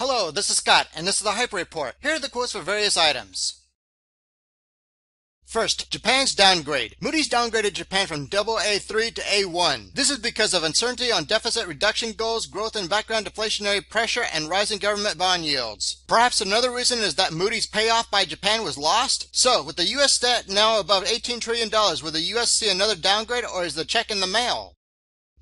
Hello, this is Scott, and this is the Hyper Report. Here are the quotes for various items. First, Japan's downgrade. Moody's downgraded Japan from AA3 to A1. This is because of uncertainty on deficit reduction goals, growth in background deflationary pressure, and rising government bond yields. Perhaps another reason is that Moody's payoff by Japan was lost? So, with the U.S. debt now above $18 trillion, will the U.S. see another downgrade, or is the check in the mail?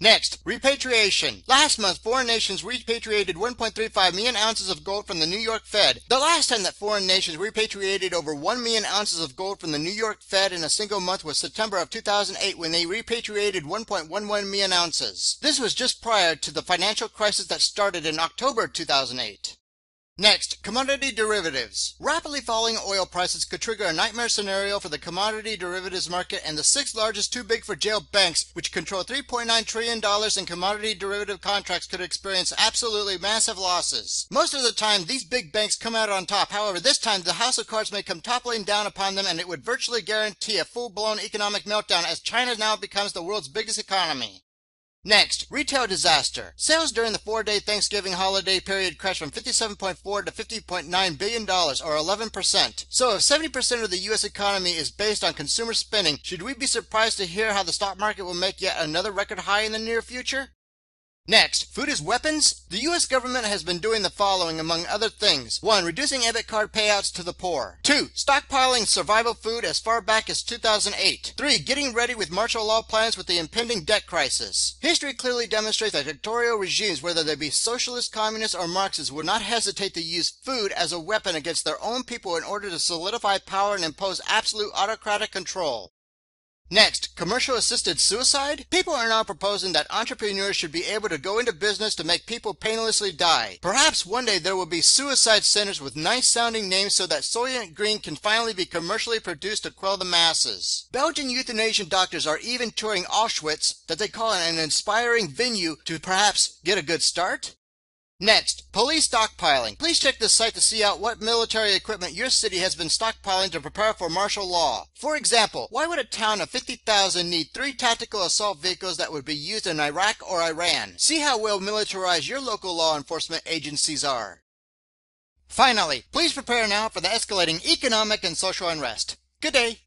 Next, repatriation. Last month, foreign nations repatriated 1.35 million ounces of gold from the New York Fed. The last time that foreign nations repatriated over 1 million ounces of gold from the New York Fed in a single month was September of 2008, when they repatriated 1.11 million ounces. This was just prior to the financial crisis that started in October 2008. Next, commodity derivatives. Rapidly falling oil prices could trigger a nightmare scenario for the commodity derivatives market, and the sixth largest too big for jail banks, which control $3.9 trillion in commodity derivative contracts, could experience absolutely massive losses. Most of the time, these big banks come out on top. However, this time the house of cards may come toppling down upon them, and it would virtually guarantee a full-blown economic meltdown, as China now becomes the world's biggest economy. Next, retail disaster. Sales during the 4-day Thanksgiving holiday period crashed from $57.4 to $50.9 billion, or 11%. So if 70% of the U.S. economy is based on consumer spending, should we be surprised to hear how the stock market will make yet another record high in the near future? Next, food as weapons? The U.S. government has been doing the following, among other things. 1. Reducing debit card payouts to the poor. 2. Stockpiling survival food as far back as 2008. 3. Getting ready with martial law plans with the impending debt crisis. History clearly demonstrates that dictatorial regimes, whether they be socialist, communist, or Marxist, will not hesitate to use food as a weapon against their own people in order to solidify power and impose absolute autocratic control. Next, commercial-assisted suicide? People are now proposing that entrepreneurs should be able to go into business to make people painlessly die. Perhaps one day there will be suicide centers with nice-sounding names so that Soylent Green can finally be commercially produced to quell the masses. Belgian euthanasia doctors are even touring Auschwitz, that they call an inspiring venue, to perhaps get a good start? Next, police stockpiling. Please check this site to see out what military equipment your city has been stockpiling to prepare for martial law. For example, why would a town of 50,000 need 3 tactical assault vehicles that would be used in Iraq or Iran? See how well militarized your local law enforcement agencies are. Finally, please prepare now for the escalating economic and social unrest. Good day.